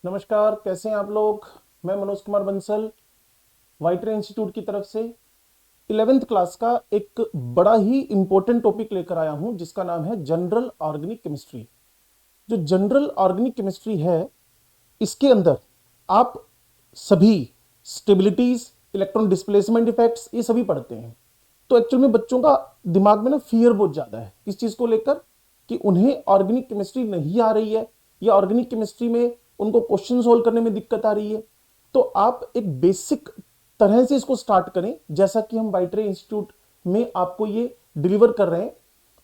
नमस्कार, कैसे हैं आप लोग। मैं मनोज कुमार बंसल वाइट्रे इंस्टीट्यूट की तरफ से 11th क्लास का एक बड़ा ही इंपॉर्टेंट टॉपिक लेकर आया हूं जिसका नाम है जनरल ऑर्गेनिक केमिस्ट्री। जो जनरल ऑर्गेनिक केमिस्ट्री है इसके अंदर आप सभी स्टेबिलिटीज, इलेक्ट्रॉन डिस्प्लेसमेंट इफेक्ट्स ये सभी पढ़ते हैं। तो एक्चुअल में बच्चों का दिमाग में ना फियर बहुत ज्यादा है इस चीज को लेकर कि उन्हें ऑर्गेनिक केमिस्ट्री नहीं आ रही है या ऑर्गेनिक केमिस्ट्री में उनको क्वेश्चन सोल्व करने में दिक्कत आ रही है। तो आप एक बेसिक तरह से इसको स्टार्ट करें जैसा कि हम वाइट्रे इंस्टीट्यूट में आपको ये डिलीवर कर रहे हैं।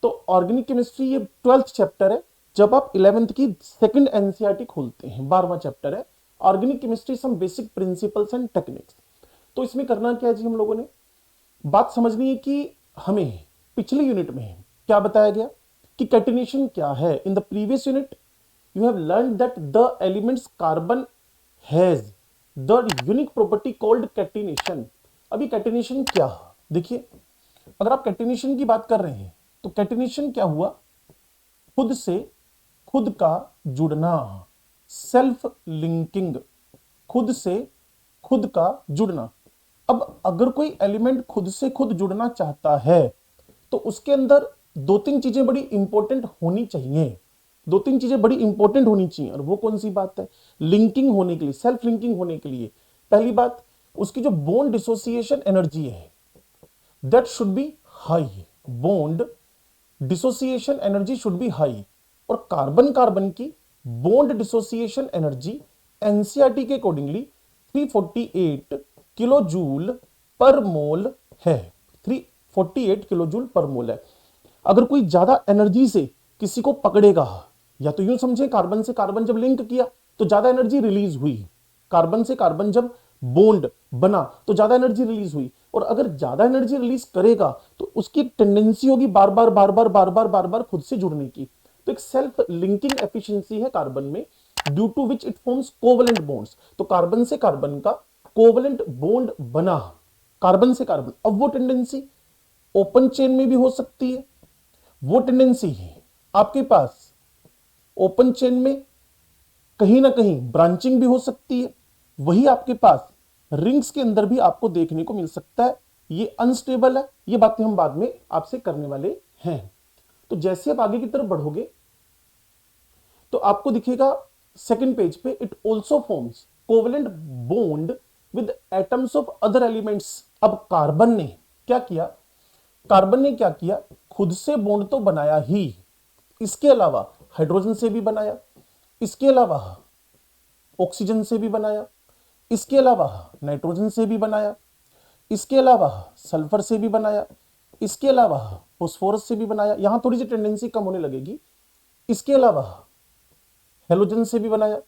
तो ऑर्गेनिक केमिस्ट्री ये 12th चैप्टर है। जब आप 11th की सेकंड एनसीईआरटी खोलते हैं 12वां चैप्टर है organic chemistry some basic principles and techniques. तो इसमें करना क्या है जी, हम लोगों ने बात समझनी है कि हमें पिछले यूनिट में क्या बताया गया कि कैटिनेशन क्या है। In the previous unit you have learn that the elements carbon has the unique property called catenation. अभी कैटिनेशन क्या है देखिए, अगर आप कैटिनेशन की बात कर रहे हैं तो कैटिनेशन क्या हुआ, खुद से खुद का जुड़ना, सेल्फ लिंकिंग, खुद से खुद का जुड़ना। अब अगर कोई एलिमेंट खुद से खुद जुड़ना चाहता है तो उसके अंदर दो तीन चीजें बड़ी इंपॉर्टेंट होनी चाहिए। दो तीन चीजें बड़ी इंपॉर्टेंट होनी चाहिए और वो कौन सी बात है, लिंकिंग होने के लिए, सेल्फ लिंकिंग होने के लिए। पहली बात, उसकी जो बॉन्ड डिसोसिएशन एनर्जी है that should be high. Bond dissociation energy should be high. और कार्बन कार्बन की बॉन्ड डिसोसिएशन एनर्जी एनसीईआरटी के अकॉर्डिंगली 348 किलो जूल पर मोल है। 348 किलो जूल पर मोल है। अगर कोई ज्यादा एनर्जी से किसी को पकड़ेगा, या तो यूं समझे कार्बन से कार्बन जब लिंक किया तो ज्यादा एनर्जी रिलीज हुई, कार्बन से कार्बन जब बॉन्ड बना तो ज्यादा एनर्जी रिलीज हुई। और अगर ज्यादा एनर्जी रिलीज करेगा तो उसकी टेंडेंसी होगी बार बार बार बार बार बार बार बार खुद से जुड़ने की। तो एक सेल्फ लिंकिंग एफिशिएंसी है कार्बन में, due to which it forms covalent bonds. तो कार्बन से कार्बन का कोवलेंट बॉन्ड बना, कार्बन से कार्बन। अब वो टेंडेंसी ओपन चेन में भी हो सकती है, वो टेंडेंसी है आपके पास ओपन चेन में कहीं ना कहीं ब्रांचिंग भी हो सकती है, वही आपके पास रिंग्स के अंदर भी आपको देखने को मिल सकता है। ये अनस्टेबल है, ये बातें हम बाद में आपसे करने वाले हैं। तो जैसे आप आगे की तरफ बढ़ोगे तो आपको दिखेगा सेकंड पेज पे, it also forms covalent bond with atoms of other elements. अब कार्बन ने क्या किया, कार्बन ने क्या किया, खुद से बॉन्ड तो बनाया ही, इसके अलावा हाइड्रोजन से भी बनाया, इसके अलावा ऑक्सीजन से भी बनाया, इसके अलावा नाइट्रोजन से भी बनाया, इसके अलावा सल्फर से भी बनाया, इसके अलावा फॉस्फोरस से भी बनाया। यहां थोड़ी सी टेंडेंसी कम होने लगेगी। इसके अलावा हेलोजन से भी बनाया।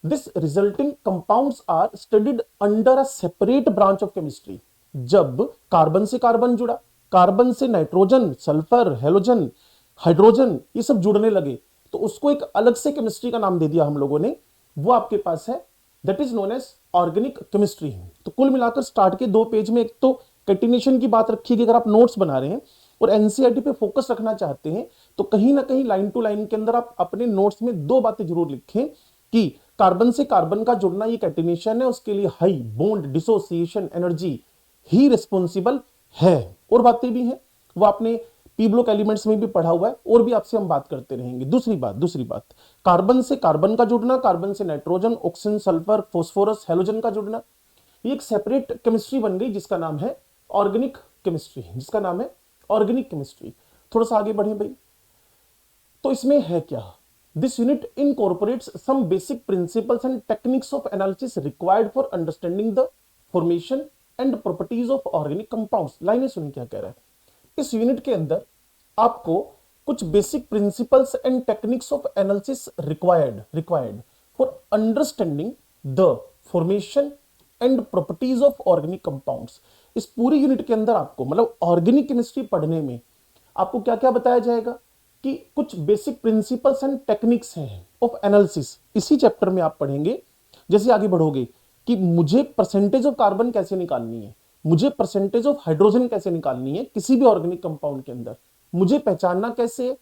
This resulting compounds are studied under a separate branch of chemistry. जब कार्बन से कार्बन जुड़ा, कार्बन से नाइट्रोजन, सल्फर, हेलोजन, हाइड्रोजन ये सब जुड़ने लगे तो उसको एक अलग से केमिस्ट्री का नाम दे दिया हम लोगों ने, वो आपके पास है, that is known as organic chemistry. तो कुल मिलाकर स्टार्ट के दो पेज में एक तो कैटिनेशन की बात रखिएगी अगर आप नोट्स बना रहे हैं और एनसीईआरटी पे फोकस रखना चाहते हैं तो कहीं ना कहीं लाइन टू लाइन के अंदर आप अपने नोट्स में दो बातें जरूर लिखें कि कार्बन से कार्बन का जुड़ना ये कैटिनेशन है, उसके लिए हाई बॉन्ड डिसोसिएशन एनर्जी ही रिस्पॉन्सिबल है। और बातें भी हैं वो आपने पी ब्लॉक एलिमेंट्स में भी पढ़ा हुआ है और भी आपसे हम बात करते रहेंगे। दूसरी बात कार्बन से कार्बन का जुड़ना, कार्बन से nitrogen, oxygen, sulphur, phosphorus, halogen का जुड़ना, ये एक सेपरेट केमिस्ट्री बन गई जिसका नाम है ऑर्गेनिक केमिस्ट्री, जिसका नाम है ऑर्गेनिक केमिस्ट्री। थोड़ा सा आगे बढ़े भाई, तो इसमें है क्या, this unit incorporates some basic principles and techniques of analysis required for understanding the formation and properties of organic compounds. लाइनें सुनिए क्या कह रहा है। इस यूनिट के अंदर आपको कुछ basic principles and techniques of analysis required for understanding the formation and properties of organic compounds. इस पूरी यूनिट के अंदर आपको मतलब ऑर्गेनिक केमिस्ट्री पढ़ने में आपको क्या क्या बताया जाएगा कि कुछ बेसिक प्रिंसिपल्स एंड टेक्निक्स हैं ऑफ एनालिसिस, इसी चैप्टर में आप पढ़ेंगे। जैसे आगे बढ़ोगे कि मुझे परसेंटेज ऑफ कार्बन कैसे निकालनी है, मुझे परसेंटेज ऑफ हाइड्रोजन कैसे निकालनी है किसी भी ऑर्गेनिक कंपाउंड के अंदर, मुझे पहचानना कैसे है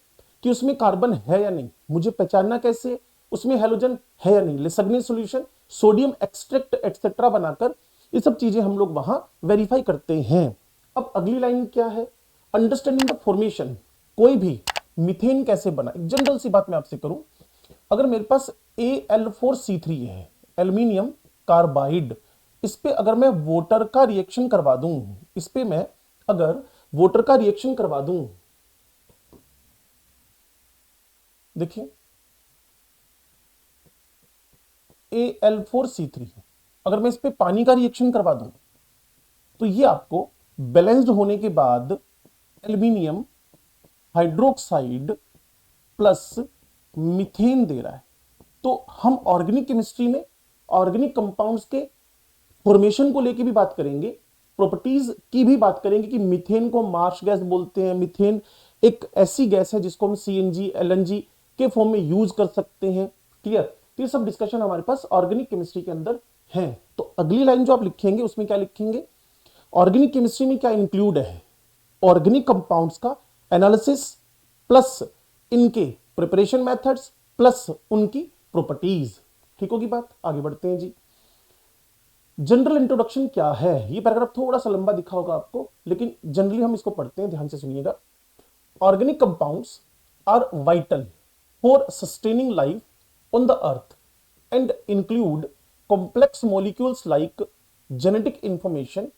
कि उसमें कार्बन है या नहीं, मुझे पहचानना कैसे उसमें हैलोजन है या नहीं, लेसग्ने सॉल्यूशन, सोडियम एक्सट्रैक्ट एक्सेट्रा बनाकर ये सब चीजें हम लोग वहां वेरीफाई करते हैं। अब अगली लाइन क्या है, अंडरस्टैंडिंग द फॉर्मेशन। कोई भी मीथेन कैसे बना, एक जनरल सी बात मैं आपसे करूं, अगर मेरे पास Al4C3 है, एल्यूमिनियम कार्बाइड, इस पे अगर मैं वाटर का रिएक्शन करवा दूं, इस पे मैं अगर वाटर का रिएक्शन करवा दूं, देखिए Al4C3, अगर मैं इस पे पानी का रिएक्शन करवा दूं तो ये आपको बैलेंस्ड होने के बाद एल्यूमिनियम हाइड्रोक्साइड प्लस मीथेन दे रहा है। तो हम ऑर्गेनिक केमिस्ट्री में ऑर्गेनिक कंपाउंड्स के फॉर्मेशन को लेके भी बात करेंगे, प्रॉपर्टीज की भी बात करेंगे कि मीथेन को मार्श गैस बोलते हैं। मीथेन एक ऐसी गैस है जिसको हम सीएनजी एलएनजी के फॉर्म में यूज कर सकते हैं। क्लियर? तो ये सब डिस्कशन हमारे पास ऑर्गेनिक केमिस्ट्री के अंदर है। तो अगली लाइन जो आप लिखेंगे उसमें क्या लिखेंगे, ऑर्गेनिक केमिस्ट्री में क्या इंक्लूड है, ऑर्गेनिक कंपाउंड्स का एनालिसिस प्लस इनके प्रिपरेशन मेथड्स प्लस उनकी प्रॉपर्टीज। ठीक होगी बात? आगे बढ़ते हैं जी। जनरल इंट्रोडक्शन क्या है, ये पैराग्राफ थोड़ा सा लंबा दिखा होगा आपको, लेकिन जनरली हम इसको पढ़ते हैं, ध्यान से सुनिएगा। Organic compounds are vital for sustaining life on the earth and include complex molecules like genetic information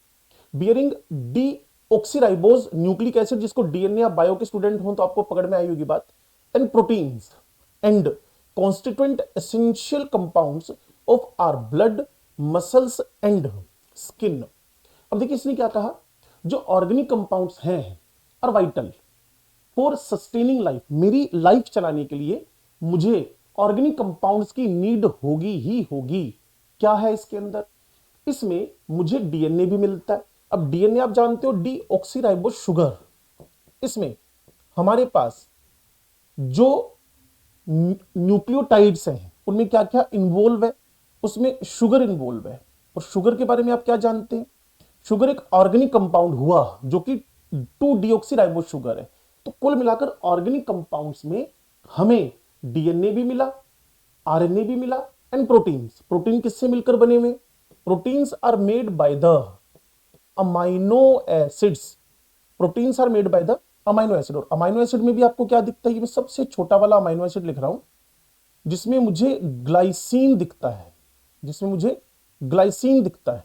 bearing deoxyribose nucleic acid, जिसको डीएनए या बायो के स्टूडेंट हो तो आपको पकड़ में आई होगी बात, and proteins and constituent essential compounds of our blood muscles and skin. अब देखिए इसने क्या कहा, जो ऑर्गेनिक कंपाउंड्स हैं are vital for sustaining life, मेरी लाइफ चलाने के लिए मुझे ऑर्गेनिक कंपाउंड्स की नीड होगी ही होगी। क्या है इसके अंदर, इसमें मुझे डीएनए भी मिलता है। अब डीएनए आप जानते हो डीऑक्सीराइबोज शुगर, इसमें हमारे पास जो न्यूक्लियोटाइड्स हैं उनमें क्या क्या इन्वॉल्व है, उसमें शुगर इन्वॉल्व है। और शुगर के बारे में आप क्या जानते हैं, शुगर एक ऑर्गेनिक कंपाउंड हुआ जो कि 2-डीऑक्सीराइबोज शुगर है। तो कुल मिलाकर ऑर्गेनिक कंपाउंड्स में हमें डीएनए भी मिला, आरएनए भी मिला एंड प्रोटीन्स। प्रोटीन किससे मिलकर बने हुए, proteins are made by the amino acids, proteins are made by the amino acid. और अमाइनो एसिड में भी आपको क्या दिखता है, ये मैं सबसे छोटा वाला अमाइनो एसिड लिख रहा हूं जिसमें मुझे ग्लाइसीन दिखता है, जिसमें मुझे ग्लाइसीन दिखता है।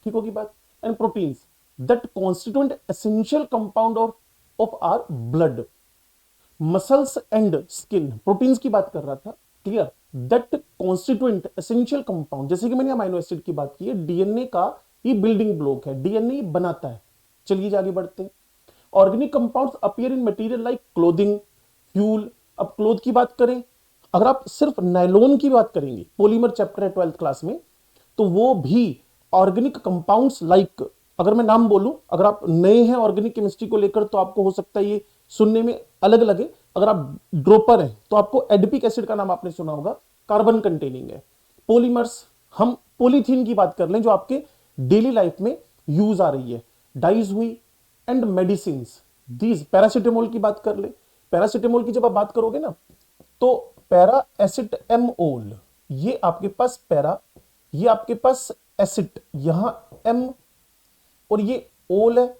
ठीक होगी बात? And proteins that constituent essential compound of our blood muscles and skin, proteins की बात कर रहा था। Clear? That constituent essential compound, जैसे कि मैंने अमाइनो एसिड की बात की है, डीएनए का ये बिल्डिंग ब्लॉक है, डीएनए बनाता है। चलिए आगे बढ़ते हैं। Organic compounds appear in material like clothing fuel. अब क्लोथ की बात करें, अगर आप सिर्फ नायलॉन की बात करेंगे, पॉलीमर चैप्टर है 12th क्लास में, तो वो भी ऑर्गेनिक कंपाउंड्स लाइक, अगर मैं नाम बोलूं, अगर आप नए हैं ऑर्गेनिक केमिस्ट्री को लेकर तो आपको हो सकता है ये सुनने में अलग लगे, अगर आप ड्रॉपर हैं तो आपको एडिपिक एसिड का नाम आपने सुना होगा, कार्बन कंटेनिंग है। पॉलीमर्स, हम पॉलीथीन की बात कर लें जो आपके डेली लाइफ में यूज आ रही है, डाइज हुई, एंड मेडिसिन दीज, पैरासिटामोल की बात कर ले, पैरासिटामोल की जब आप बात करोगे ना तो पैरा एसिटामोल, ये आपके पास पैरा, ये आपके पास एसिड, यहां एम और ये ओल है,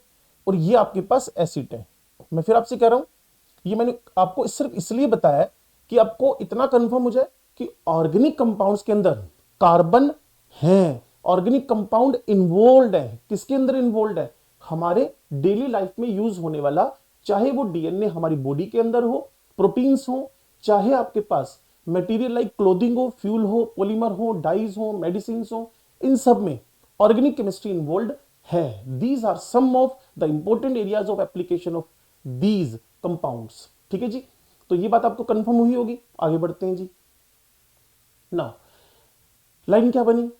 और ये आपके पास एसिड है। मैं फिर आपसे कह रहा हूं, ये मैंने आपको सिर्फ इसलिए बताया कि आपको इतना कंफर्म हो जाए कि ऑर्गेनिक कंपाउंड्स के अंदर कार्बन है, ऑर्गेनिक कंपाउंड इन्वॉल्व है। किसके अंदर इन्वॉल्व है, हमारे डेली लाइफ में यूज होने वाला, चाहे वो डीएनए हमारी बॉडी के अंदर हो, प्रोटीन्स हो, चाहे आपके पास मटेरियल लाइक क्लोथिंग हो, फ्यूल हो, पॉलीमर हो, डाइज हो, मेडिसिन हो, इन सब में ऑर्गेनिक केमिस्ट्री इन्वॉल्व है। These are some of the important areas of application of these compounds. ठीक है जी, तो ये बात आपको कंफर्म हुई होगी। आगे बढ़ते हैं जी। नाउ लाइन क्या बनी,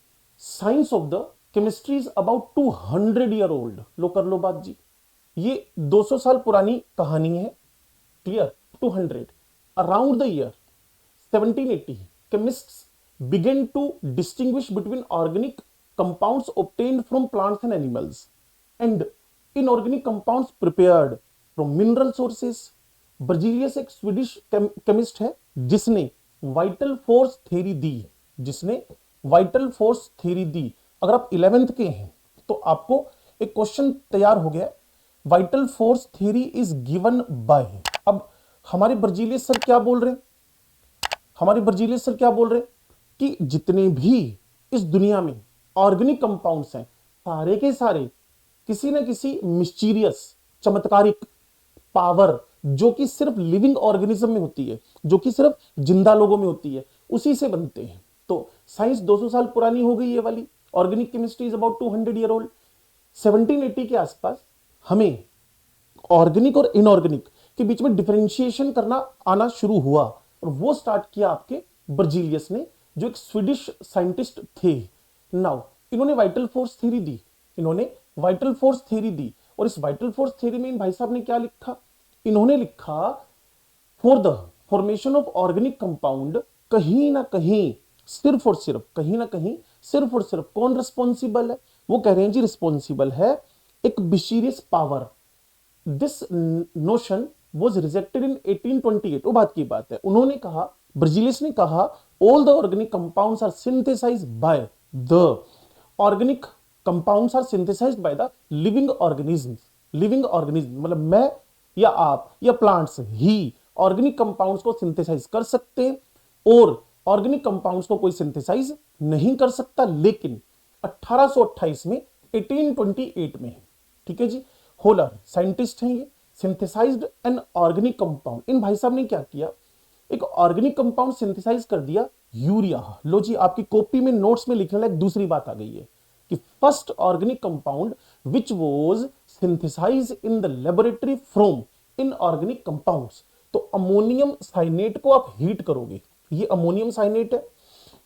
science of the chemistry is about 200 year old. लो कर लो बात जी, ये 200 साल पुरानी कहानी है। Clear? 200 around the year 1780 chemists began to distinguish between organic compounds obtained from plants and animals and inorganic compounds prepared from mineral sources। Berzelius एक स्वीडिश केमिस्ट है जिसने वाइटल फोर्स थ्योरी दी, जिसने वाइटल फोर्स थ्योरी दी, अगर आप 11th के हैं तो आपको एक क्वेश्चन तैयार हो गया, vital force theory is given by. अब हमारे बर्जीलियस सर क्या बोल रहे हैं, हमारे बर्जीलियस सर क्या बोल रहे हैं कि जितने भी इस दुनिया में ऑर्गेनिक कंपाउंड्स हैं, सारे के सारे किसी ना किसी मिस्टीरियस चमत्कारिक पावर जो कि सिर्फ लिविंग ऑर्गेनिज्म में होती है, जो कि सिर्फ जिंदा लोगों में होती है, उसी से बनते हैं। तो साइंस 200 साल पुरानी हो गई ये वाली, organic chemistry is about 200 year old. 1780 के आसपास हमें ऑर्गेनिक और इनऑर्गेनिक के बीच में डिफरेंशिएशन करना आना शुरू हुआ, और वो स्टार्ट किया आपके बर्जीलियस ने, जो एक स्वीडिश साइंटिस्ट थे। नाउ इन्होंने वाइटल फोर्स थ्योरी दी, इन्होंने वाइटल फोर्स थ्योरी दी, और इस वाइटल फोर्स थ्योरी में इन भाई साहब ने क्या लिखा, इन्होंने लिखा for the formation of organic compound, कहीं ना कहीं सिर्फ और सिर्फ, कहीं ना कहीं सिर्फ और सिर्फ कौन रिस्पॉन्सिबल है, वो कह रहे हैं जी रिस्पॉन्सिबल है एक mysterious power. This notion was rejected in 1828, वो बात की बात है, उन्होंने कहा, ब्रजीलियस ने कहा, all the organic compounds are synthesised by the organic compounds are synthesised by the living organism. Living organism मतलब मैं या आप या प्लांट्स ही ऑर्गेनिक कंपाउंड्स को सिंथेसाइज कर सकते हैं, और ऑर्गेनिक कंपाउंड्स को कोई सिंथेसाइज नहीं कर सकता, लेकिन 1828 में 1828 में, ठीक है जी, होलर साइंटिस्ट हैं ये, सिंथेसाइज्ड एन ऑर्गेनिक कंपाउंड। इन भाई साहब ने क्या किया, एक ऑर्गेनिक कंपाउंड सिंथेसाइज कर दिया, यूरिया। लो जी, आपकी कॉपी में नोट्स में लिखने लायक दूसरी बात आ गई है कि first organic compound which was synthesise in the laboratory from inorganic compounds. तो अमोनियम साइनेट को आप हीट करोगे, ये अमोनियम साइनेट है,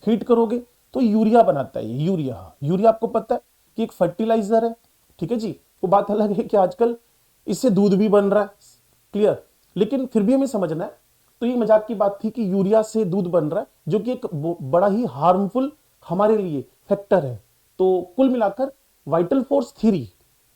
हीट करोगे तो यूरिया बनाता है। यूरिया, यूरिया आपको पता है कि एक फर्टिलाइजर है, ठीक है जी। वो बात अलग है कि आजकल इससे दूध भी बन रहा है, क्लियर, लेकिन फिर भी हमें समझना है। तो ये मजाक की बात थी कि यूरिया से दूध बन रहा है, जो कि एक बड़ा ही हार्मफुल हमारे लिए फैक्टर है। तो कुल मिलाकर vital force theory,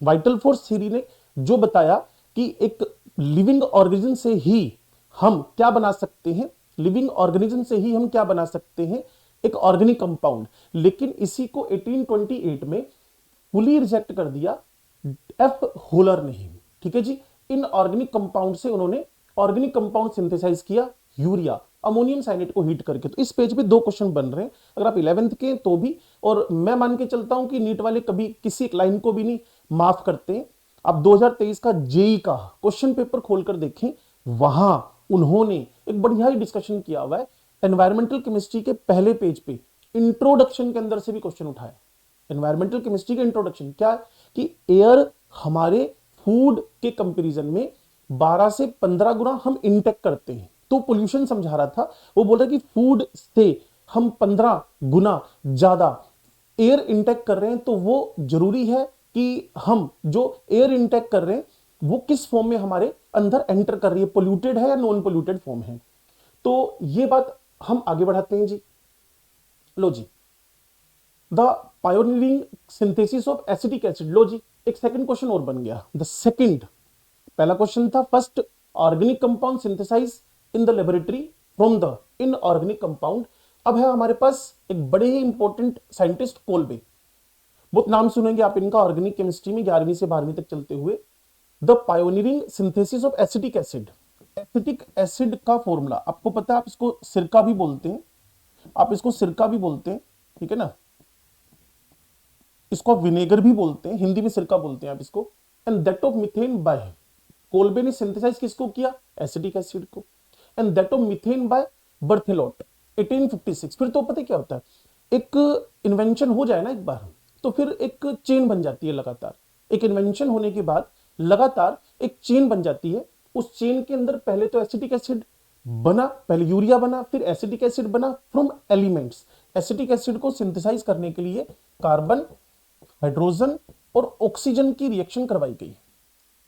vital force theory ने जो बताया कि एक लिविंग ऑर्गेनिज्म से ही हम क्या बना सकते हैं, लिविंग ऑर्गेनिज्म से ही हम क्या बना सकते हैं, एक ऑर्गेनिक कंपाउंड। लेकिन इसी को 1828 में फुली रिजेक्ट कर दिया एफ होलर ने ही, ठीक है जी। इन ऑर्गेनिक कंपाउंड से उन्होंने ऑर्गेनिक कंपाउंड सिंथेसाइज किया, यूरिया, अमोनियम साइनेट को हीट करके। तो इस पेज पे दो क्वेश्चन बन रहे हैं, अगर आप 11th के तो भी, और मैं मान के चलता हूं कि नीट वाले कभी किसी एक लाइन को भी नहीं माफ करते हैं। आप 2023 का जेई का क्वेश्चन पेपर खोलकर देखें, वहां उन्होंने एक बढ़िया ही डिस्कशन किया हुआ है। एनवायरमेंटल केमिस्ट्री के पहले पेज पे इंट्रोडक्शन के अंदर से भी क्वेश्चन उठाया। एनवायरमेंटल केमिस्ट्री का इंट्रोडक्शन क्या है कि एयर हमारे फूड के कंपैरिजन में 12 से 15 गुना हम इंटेक करते हैं। तो पोल्यूशन समझा रहा था, वो बोल रहा है कि फूड से हम 15 गुना ज्यादा एयर इंटेक कर रहे हैं, तो वो जरूरी है कि हम जो एयर इंटेक कर रहे हैं वो किस फॉर्म में हमारे अंदर एंटर कर रही है, पोल्यूटेड है या नॉन पोल्यूटेड फॉर्म है। तो ये बात हम आगे बढ़ाते हैं जी। लो जी, the pioneering synthesis of acetic acid. लो जी, एक सेकंड क्वेश्चन और बन गया। द सेकंड, पहला क्वेश्चन था first organic compound synthesize in the laboratory from the inorganic compound. अब है हमारे पास एक बड़े ही इंपॉर्टेंट साइंटिस्ट कोलबे, बहुत नाम सुनेंगे आप इनका ऑर्गेनिक केमिस्ट्री में 11वीं से 12वीं तक चलते हुए। The pioneering synthesis of acetic acid. Acetic acid का फॉर्मूला आपको पता है, आप इसको सिरका भी बोलते हैं, आप इसको सिरका भी बोलते हैं, ठीक है ना, इसको आप विनेगर भी बोलते हैं, हिंदी में सिरका बोलते हैं आप इसको। And that of methane by, Kolbe ने सिंथेसाइज किसको किया, एसिटिक एसिड को। And that of methane by Berthelot 1856। फिर तो पता क्या होता है, एक इन्वेंशन हो जाए ना एक बार, तो फिर एक चेन बन जाती है लगातार। एक इन्वेंशन होने के बाद लगातार एक चेन बन जाती है। उस चेन के अंदर पहले तो एसिटिक एसिड बना, पहले यूरिया बना, फिर एसिटिक एसिड बना फ्रॉम एलिमेंट्स। एसिटिक एसिड को सिंथेसाइज करने के लिए कार्बन, हाइड्रोजन और ऑक्सीजन की रिएक्शन करवाई गई,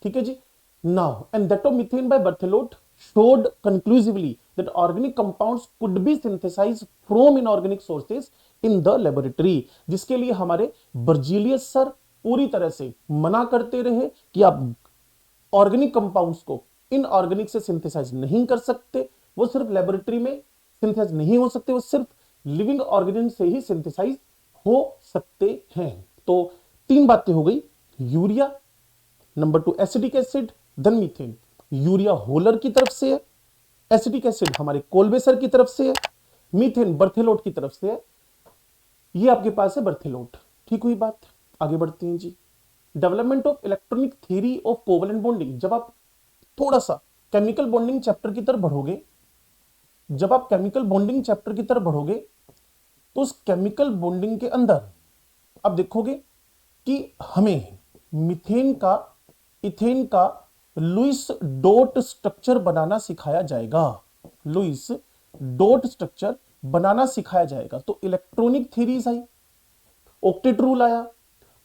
ठीक है जी। Now and that of methane by Berthelot showed conclusively that organic compounds could be synthesized from inorganic sources in the laboratory, जिसके लिए हमारे बर्जीलियस सर पूरी तरह से मना करते रहे कि आप ऑर्गेनिक कंपाउंड्स को इनऑर्गेनिक से सिंथेसाइज नहीं कर सकते, वो सिर्फ लेबोरेटरी में सिंथेसाइज नहीं हो सकते, वो सिर्फ लिविंग ऑर्गेनिज्म से ही सिंथेसाइज हो सकते हैं। तो 3 बातें हो गई, urea, number 2 acetic acid, then methane. Urea Wohler की तरफ से है, एसिटिक एसिड हमारे कोलबेसर की तरफ से है, मीथेन बर्थेलोट की तरफ से है। ये आपके पास है बर्थेलोट, ठीक हुई बात। आगे बढ़ते हैं जी। Development of electronic theory of covalent bonding. जब आप थोड़ा सा केमिकल बॉन्डिंग चैप्टर की तरफ बढ़ोगे, जब आप केमिकल बॉन्डिंग चैप्टर की तरफ बढ़ोगे तो उस केमिकल बॉन्डिंग के अंदर आप देखोगे कि हमें मीथेन का, इथेन का लुईस डॉट स्ट्रक्चर बनाना सिखाया जाएगा। लुईस डॉट स्ट्रक्चर बनाना सिखाया जाएगा। तो इलेक्ट्रॉनिक थ्योरीज आई, ऑक्टेट रूल आया,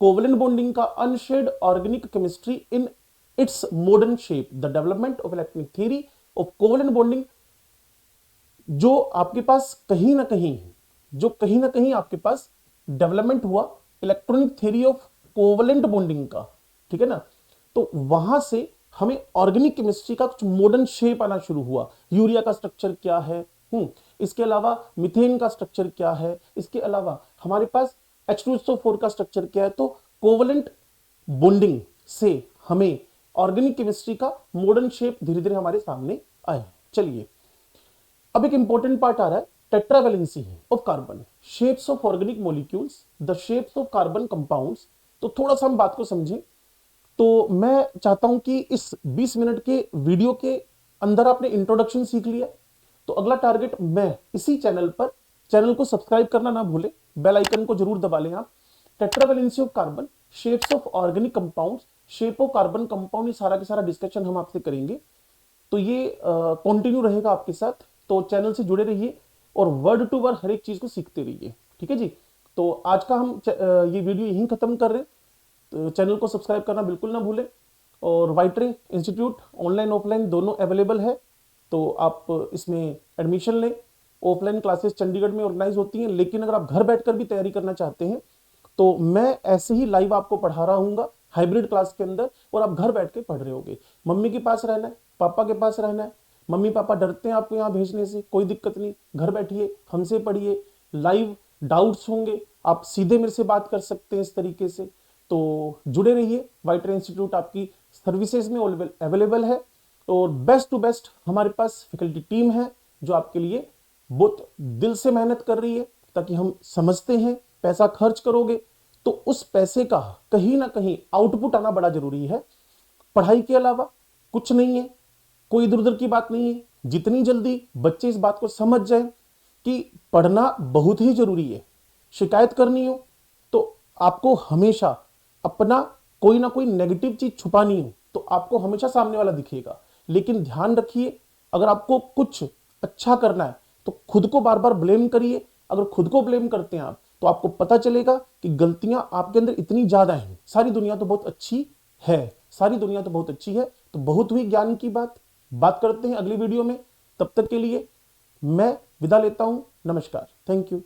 कोवलेंट बॉन्डिंग का unsaid organic chemistry in its modern shape, the development of electronic theory of covalent bonding. जो आपके पास कहीं ना कहीं आपके पास डेवलपमेंट हुआ electronic theory of covalent bonding का, ठीक है ना। तो वहां से हमें ऑर्गेनिक केमिस्ट्री का कुछ मॉडर्न शेप आना शुरू हुआ। यूरिया का स्ट्रक्चर क्या है, इसके अलावा मीथेन का स्ट्रक्चर क्या है, इसके अलावा हमारे पास H2SO4 का स्ट्रक्चर क्या है। तो कोवलेंट बॉन्डिंग से हमें ऑर्गेनिक केमिस्ट्री का मॉडर्न शेप धीरे धीरे हमारे सामने आया। चलिए अब एक इंपॉर्टेंट पार्ट आ रहा है, tetravalency of carbon, shapes of organic molecules, the shapes of carbon compounds. तो थोड़ा सा हम बात को समझें। तो मैं चाहता हूं कि इस 20 मिनट के वीडियो के अंदर आपने इंट्रोडक्शन सीख लिया। तो अगला टारगेट मैं इसी चैनल पर, चैनल को सब्सक्राइब करना ना भूले, बेल आइकन को जरूर दबा लें आप। Tetravalency of carbon, shapes of organic compounds, shape of carbon compound, ये सारा के सारा डिस्कशन हम आपसे करेंगे। तो ये कंटिन्यू रहेगा आपके साथ, तो चैनल से जुड़े रहिए और वर्ड टू वर्ड हर एक चीज को सीखते रहिए, ठीक है जी। तो आज का हम ये वीडियो यहीं खत्म कर रहे हैं। तो चैनल को सब्सक्राइब करना बिल्कुल ना भूलें। और वाइट्रे इंस्टीट्यूट ऑनलाइन ऑफलाइन दोनों अवेलेबल है, तो आप इसमें एडमिशन लें। ऑफलाइन क्लासेस चंडीगढ़ में ऑर्गेनाइज होती हैं, लेकिन अगर आप घर बैठकर भी तैयारी करना चाहते हैं तो मैं ऐसे ही लाइव आपको पढ़ा रहा हूँ हाइब्रिड क्लास के अंदर, और आप घर बैठ के पढ़ रहे होगे। मम्मी के पास रहना है, पापा के पास रहना है। मम्मी पापा डरते हैं आपको यहाँ भेजने से, कोई दिक्कत नहीं, घर बैठिए, हमसे पढ़िए। लाइव डाउट्स होंगे, आप सीधे मेरे से बात कर सकते हैं इस तरीके से। तो जुड़े रहिए, वाइट्रे इंस्टीट्यूट आपकी सर्विसेज में अवेलेबल है, और बेस्ट टू बेस्ट हमारे पास फैकल्टी टीम है जो आपके लिए बहुत दिल से मेहनत कर रही है। ताकि हम समझते हैं पैसा खर्च करोगे तो उस पैसे का कहीं ना कहीं आउटपुट आना बड़ा जरूरी है। पढ़ाई के अलावा कुछ नहीं है, कोई इधर उधर की बात नहीं है। जितनी जल्दी बच्चे इस बात को समझ जाए कि पढ़ना बहुत ही जरूरी है, शिकायत करनी हो तो आपको हमेशा अपना कोई ना कोई नेगेटिव चीज छुपानी हो तो आपको हमेशा सामने वाला दिखेगा। लेकिन ध्यान रखिए, अगर आपको कुछ अच्छा करना है तो खुद को बार बार ब्लेम करिए। अगर खुद को ब्लेम करते हैं आप तो आपको पता चलेगा कि गलतियां आपके अंदर इतनी ज्यादा हैं। सारी दुनिया तो बहुत अच्छी है, सारी दुनिया तो बहुत अच्छी है। तो बहुत हुई ज्ञान की बात करते हैं अगली वीडियो में। तब तक के लिए मैं विदा लेता हूं, नमस्कार, थैंक यू।